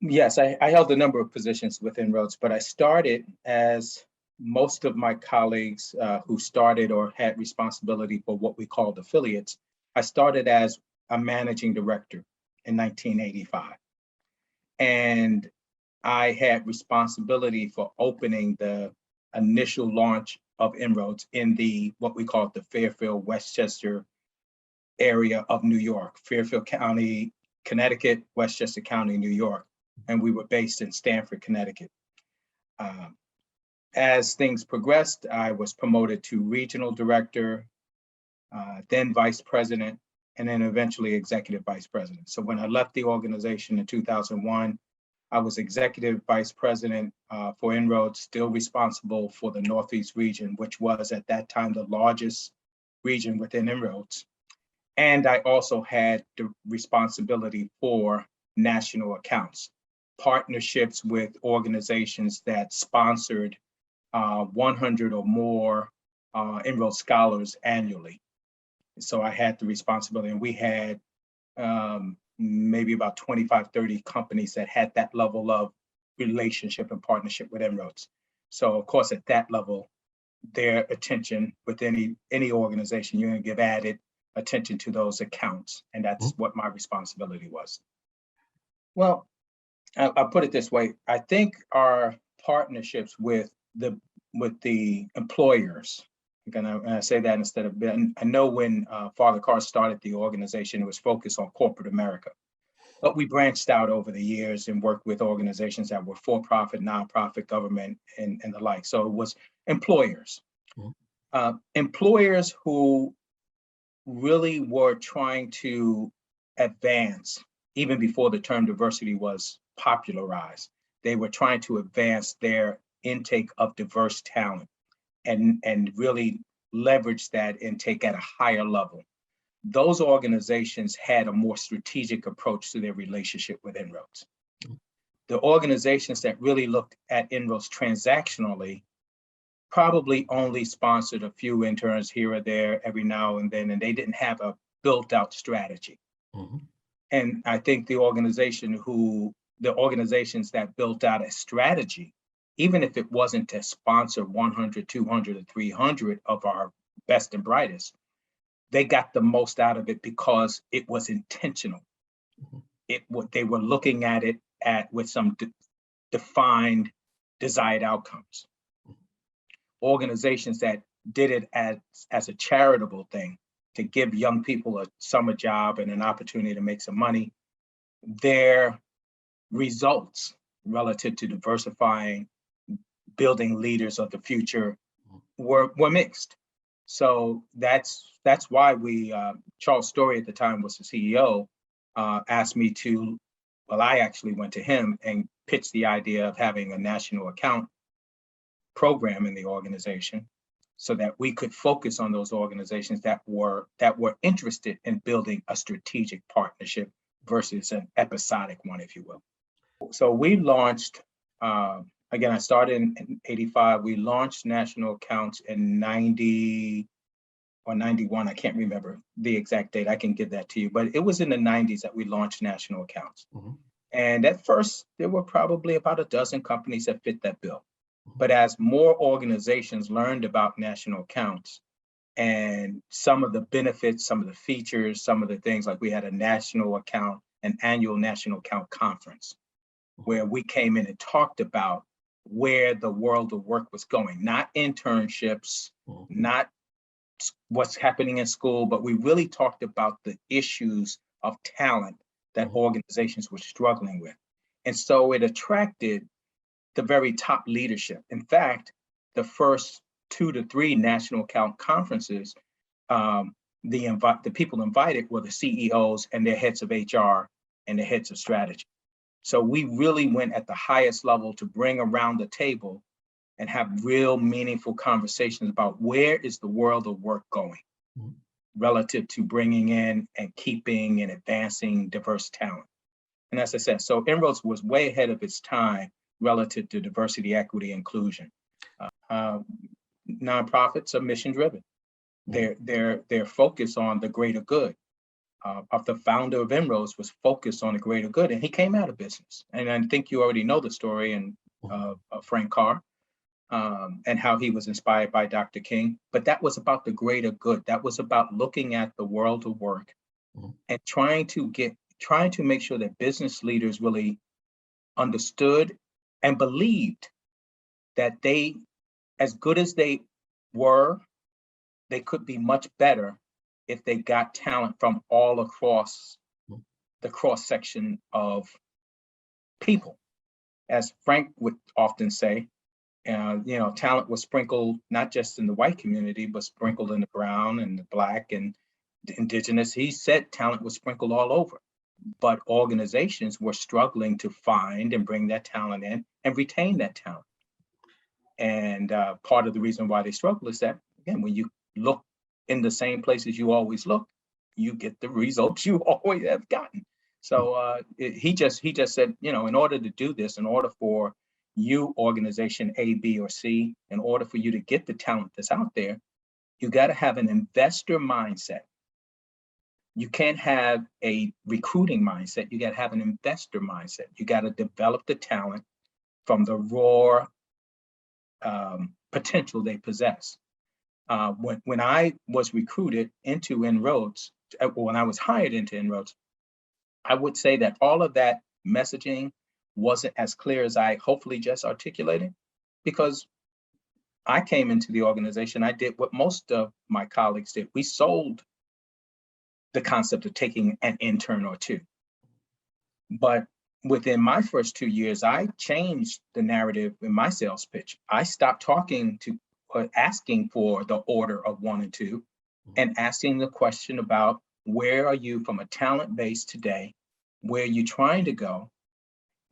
Yes, I held a number of positions within INROADS, but I started as most of my colleagues who started or had responsibility for what we called affiliates. I started as a managing director in 1985. And I had responsibility for opening the initial launch of INROADS in the what we call the Fairfield, Westchester area of New York, Fairfield County, Connecticut, Westchester County, New York, and we were based in Stamford, Connecticut. Um, as things progressed, I was promoted to regional director, then vice president, and then eventually executive vice president. So when I left the organization in 2001, I was executive vice president for INROADS, still responsible for the Northeast region, which was at that time the largest region within INROADS. And I also had the responsibility for national accounts, partnerships with organizations that sponsored 100 or more INROADS scholars annually. So I had the responsibility, and we had maybe about 25, 30 companies that had that level of relationship and partnership with INROADS. So of course, at that level, their attention with any organization, you're gonna give added attention to those accounts. And that's what my responsibility was. Well, I'll put it this way. I think our partnerships with the employers, and I say that instead of, I know when Father Carr started the organization, it was focused on corporate America. But we branched out over the years and worked with organizations that were for-profit, nonprofit, government, and the like. So it was employers. Employers who really were trying to advance, even before the term diversity was popularized. They were trying to advance their intake of diverse talent and really leverage that intake at a higher level. Those organizations had a more strategic approach to their relationship with INROADS. The organizations that really looked at INROADS transactionally probably only sponsored a few interns here or there every now and then, and they didn't have a built out strategy. And I think the organizations that built out a strategy, even if it wasn't to sponsor 100, 200, or 300 of our best and brightest, they got the most out of it because it was intentional. They were looking at it with some defined desired outcomes. Organizations that did it as a charitable thing to give young people a summer job and an opportunity to make some money, their results relative to diversifying, building leaders of the future were mixed. So that's why Charles Story at the time was the CEO, asked me to, well, I actually went to him and pitched the idea of having a national account program in the organization so that we could focus on those organizations that were interested in building a strategic partnership versus an episodic one, if you will. So we launched, again, I started in 85. We launched national accounts in 90 or 91. I can't remember the exact date. I can give that to you, but it was in the 90s that we launched national accounts. And at first, there were probably about a dozen companies that fit that bill. But as more organizations learned about national accounts and some of the benefits, some of the features, some of the things, like we had a national account, an annual national account conference, where we came in and talked about where the world of work was going, not internships, not what's happening in school, but we really talked about the issues of talent that organizations were struggling with. And so it attracted the very top leadership. In fact, the first 2 to 3 national account conferences, the people invited were the CEOs and their heads of HR and the heads of strategy. So we really went at the highest level to bring around the table and have real meaningful conversations about where is the world of work going relative to bringing in and keeping and advancing diverse talent. And as I said, so INROADS was way ahead of its time relative to diversity, equity, inclusion. Nonprofits are mission driven. They're focused on the greater good. of the founder of INROADS was focused on the greater good, and he came out of business. And I think you already know the story and of Frank Carr, and how he was inspired by Dr. King. But that was about the greater good. That was about looking at the world of work and trying to make sure that business leaders really understood and believed that they, as good as they were, they could be much better if they got talent from all across the cross section of people. As Frank would often say, talent was sprinkled not just in the white community, but sprinkled in the brown and the black and the indigenous. He said talent was sprinkled all over, but organizations were struggling to find and bring that talent in and retain that talent. And part of the reason why they struggle is that, again, when you look in the same places you always look, you get the results you always have gotten. So he just said, in order to do this, in order for you, organization A, B, or C, in order for you to get the talent that's out there, you got to have an investor mindset. You can't have a recruiting mindset. You got to have an investor mindset. You got to develop the talent from the raw potential they possess. When I was recruited into INROADS, when I was hired into INROADS, I would say that all of that messaging wasn't as clear as I hopefully just articulated, because I came into the organization, I did what most of my colleagues did. We sold the concept of taking an intern or two. But within my first 2 years, I changed the narrative in my sales pitch. I stopped talking to asking for the order of 1 and 2 and asking the question about, where are you from a talent base today? Where are you trying to go?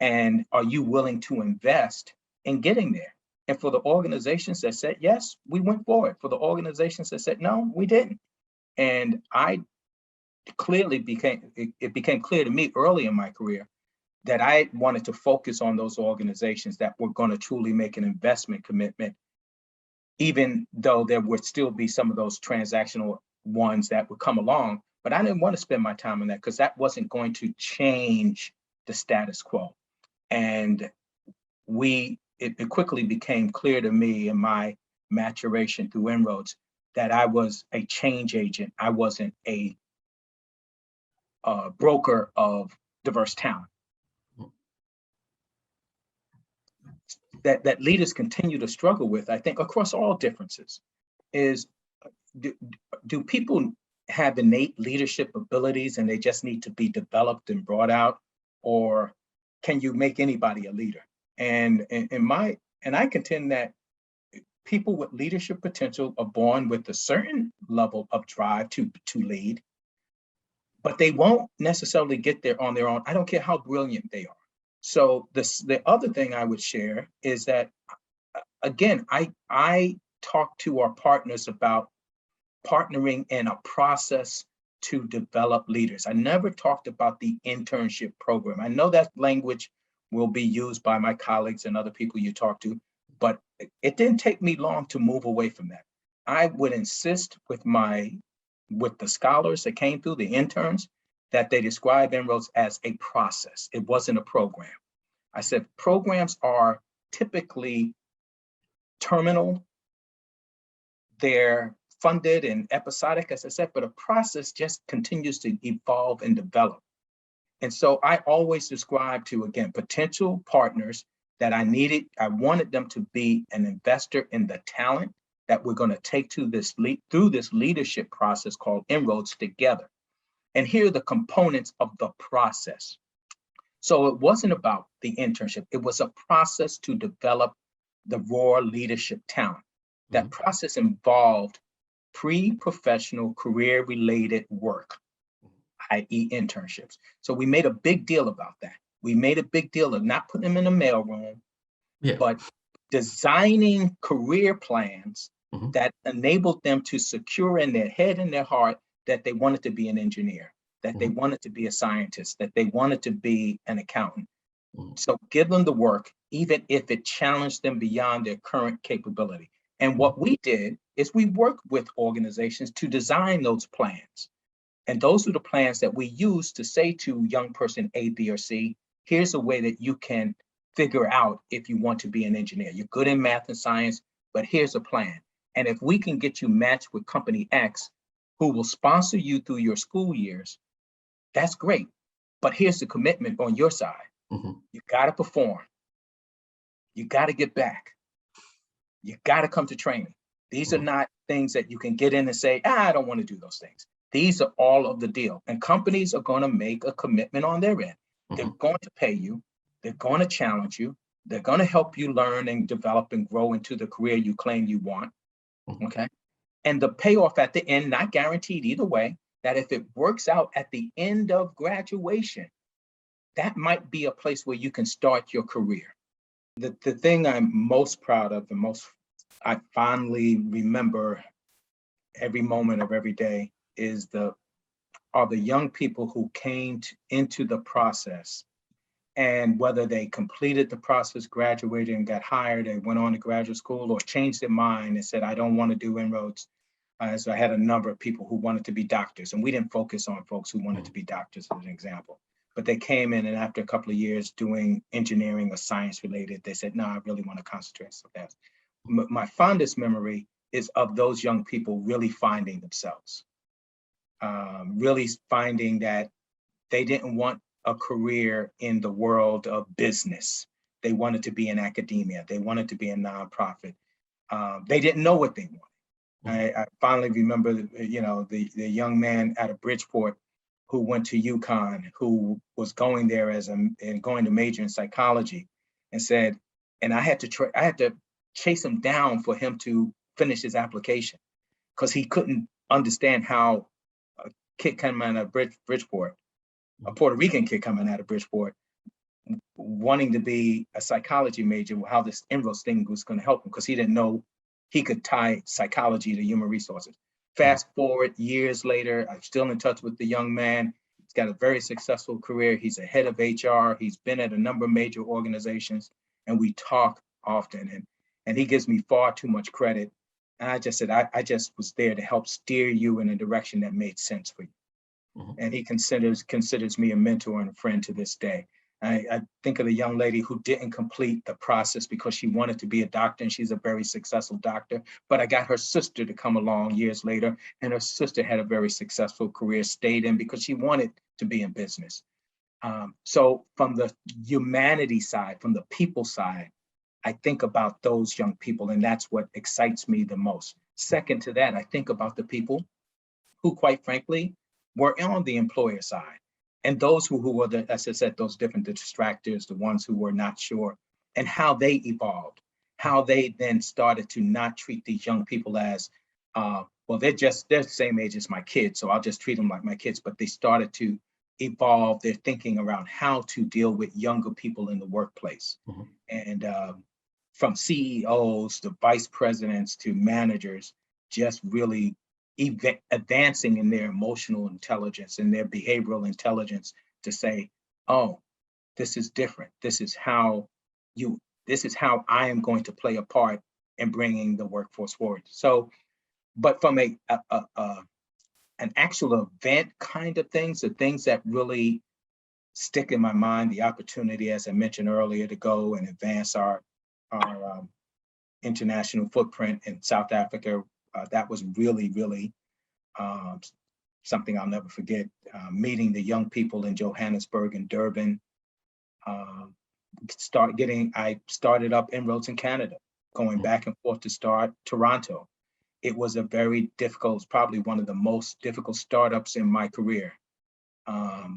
And are you willing to invest in getting there? And for the organizations that said yes, we went for it. For the organizations that said no, we didn't. And I clearly it became clear to me early in my career that I wanted to focus on those organizations that were going to truly make an investment commitment, even though there would still be some of those transactional ones that would come along. But I didn't want to spend my time on that, because that wasn't going to change the status quo. And it quickly became clear to me in my maturation through INROADS that I was a change agent. I wasn't a broker of diverse talent. That leaders continue to struggle with, I think, across all differences, is do people have innate leadership abilities and they just need to be developed and brought out, or can you make anybody a leader? And I contend that people with leadership potential are born with a certain level of drive to lead, but they won't necessarily get there on their own. I don't care how brilliant they are. So the other thing I would share is that, again, I talk to our partners about partnering in a process to develop leaders. I never talked about the internship program. I know that language will be used by my colleagues and other people you talk to, but it didn't take me long to move away from that. I would insist with the scholars that came through, the interns, that they describe INROADS as a process. It wasn't a program. I said programs are typically terminal. They're funded and episodic, as I said, but a process just continues to evolve and develop. And so I always describe to, again, potential partners that I wanted them to be an investor in the talent that we're going to take through this leadership process called INROADS together. And here are the components of the process. So it wasn't about the internship. It was a process to develop the raw leadership talent. That process involved pre-professional career-related work, i.e. internships. So we made a big deal about that. We made a big deal of not putting them in a mailroom, but designing career plans that enabled them to secure in their head and their heart that they wanted to be an engineer, that they wanted to be a scientist, that they wanted to be an accountant. So give them the work, even if it challenged them beyond their current capability. And what we did is we worked with organizations to design those plans. And those are the plans that we use to say to young person A, B, or C, here's a way that you can figure out if you want to be an engineer. You're good in math and science, but here's a plan. And if we can get you matched with company X, who will sponsor you through your school years, that's great. But here's the commitment on your side. You got to perform. You got to get back. You got to come to training. These are not things that you can get in and say, I don't want to do those things. These are all of the deal. And companies are going to make a commitment on their end. They're going to pay you. They're going to challenge you. They're going to help you learn and develop and grow into the career you claim you want. Okay. And the payoff at the end, not guaranteed either way, that if it works out at the end of graduation, that might be a place where you can start your career. The thing I'm most proud of, the most I fondly remember every moment of every day is the young people who came into the process, and whether they completed the process, graduated and got hired, and went on to graduate school, or changed their mind and said, I don't want to do inroads. So I had a number of people who wanted to be doctors, and we didn't focus on folks who wanted to be doctors as an example. But they came in, and after a couple of years doing engineering or science related, they said, no, I really want to concentrate on that. My fondest memory is of those young people really finding themselves, really finding that they didn't want a career in the world of business. They wanted to be in academia. They wanted to be a nonprofit. They didn't know what they wanted. I finally remember, the young man out of Bridgeport who went to UConn, who was going there and going to major in psychology, and said, and I had to chase him down for him to finish his application, because he couldn't understand how a kid coming out of Bridgeport, a Puerto Rican kid coming out of Bridgeport, wanting to be a psychology major, how this inroads thing was going to help him, because he didn't know he could tie psychology to human resources. Fast forward years later, I'm still in touch with the young man. He's got a very successful career. He's a head of HR. He's been at a number of major organizations, and we talk often. And he gives me far too much credit. And I just said, I just was there to help steer you in a direction that made sense for you. And he considers me a mentor and a friend to this day. I think of the young lady who didn't complete the process because she wanted to be a doctor, and she's a very successful doctor. But I got her sister to come along years later, and her sister had a very successful career, stayed in because she wanted to be in business. So from the humanity side, from the people side, I think about those young people, and that's what excites me the most. Second to that, I think about the people who, quite frankly, were on the employer side. And those who were, as I said, those different distractors, the ones who were not sure, and how they evolved, how they then started to not treat these young people as, well, they're the same age as my kids, so I'll just treat them like my kids. But they started to evolve their thinking around how to deal with younger people in the workplace. And from CEOs to vice presidents to managers, just really advancing in their emotional intelligence and their behavioral intelligence to say, oh, this is different. This is how I am going to play a part in bringing the workforce forward. So, but from an actual event kind of things, the things that really stick in my mind, the opportunity, as I mentioned earlier, to go and advance our international footprint in South Africa, that was really, really something I'll never forget. Meeting the young people in Johannesburg and Durban. I started up inroads in Canada, going back and forth to start Toronto. It was a very difficult, probably one of the most difficult startups in my career.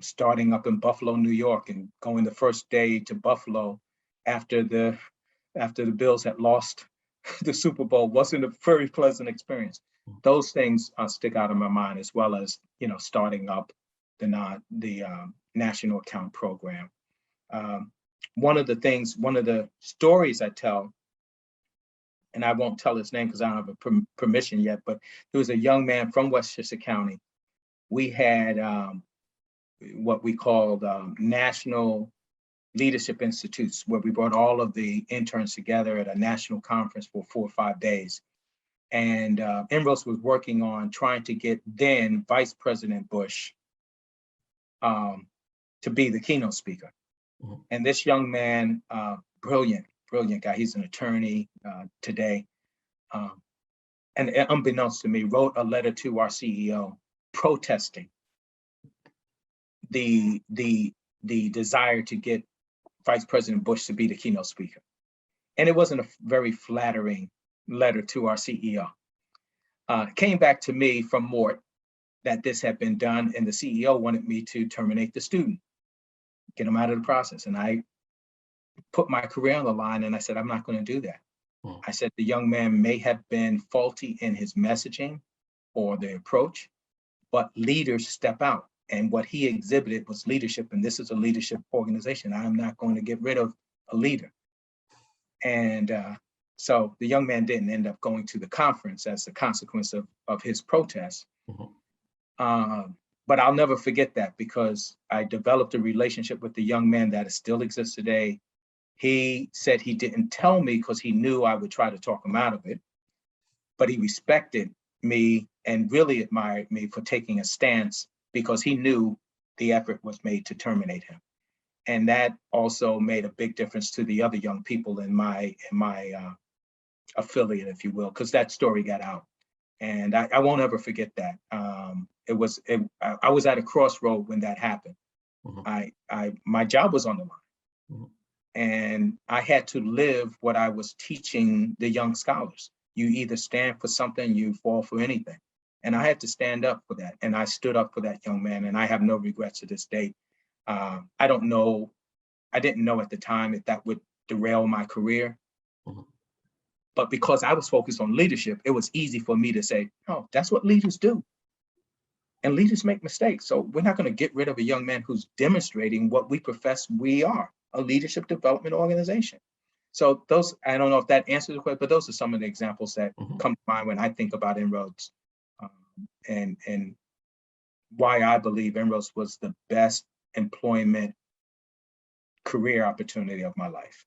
Starting up in Buffalo, New York, and going the first day to Buffalo after the Bills had lost the Super Bowl wasn't a very pleasant experience. Those things stick out in my mind, as well as starting up the national account program. One of the stories I tell, and I won't tell his name because I don't have a permission yet, but there was a young man from Westchester County. We had what we called national leadership institutes, where we brought all of the interns together at a national conference for 4 or 5 days. And INROADS was working on trying to get then Vice President Bush to be the keynote speaker. Mm-hmm. And this young man, brilliant guy, he's an attorney today, and unbeknownst to me, wrote a letter to our CEO protesting the desire to get Vice President Bush to be the keynote speaker. And it wasn't a very flattering letter to our CEO. Came back to me from Mort that this had been done, and the CEO wanted me to terminate the student, get him out of the process. And I put my career on the line, and I said, I'm not going to do that. I said, the young man may have been faulty in his messaging or the approach, but leaders step out. And what he exhibited was leadership, and this is a leadership organization. I'm not going to get rid of a leader. And so the young man didn't end up going to the conference as a consequence of his protest. Mm-hmm. But I'll never forget that, because I developed a relationship with the young man that still exists today. He said he didn't tell me because he knew I would try to talk him out of it, but he respected me and really admired me for taking a stance, because he knew the effort was made to terminate him. And that also made a big difference to the other young people in my affiliate, if you will, because that story got out. And I won't ever forget that. I was at a crossroad when that happened. Mm-hmm. My job was on the line. Mm-hmm. And I had to live what I was teaching the young scholars. You either stand for something, you fall for anything. And I had to stand up for that. And I stood up for that young man, and I have no regrets to this day. I didn't know at the time if that would derail my career. Mm-hmm. But because I was focused on leadership, it was easy for me to say, oh, that's what leaders do. And leaders make mistakes. So we're not going to get rid of a young man who's demonstrating what we profess we are, a leadership development organization. So those, I don't know if that answers the question, but those are some of the examples that mm-hmm. come to mind when I think about INROADS, and why I believe INROADS was the best employment career opportunity of my life.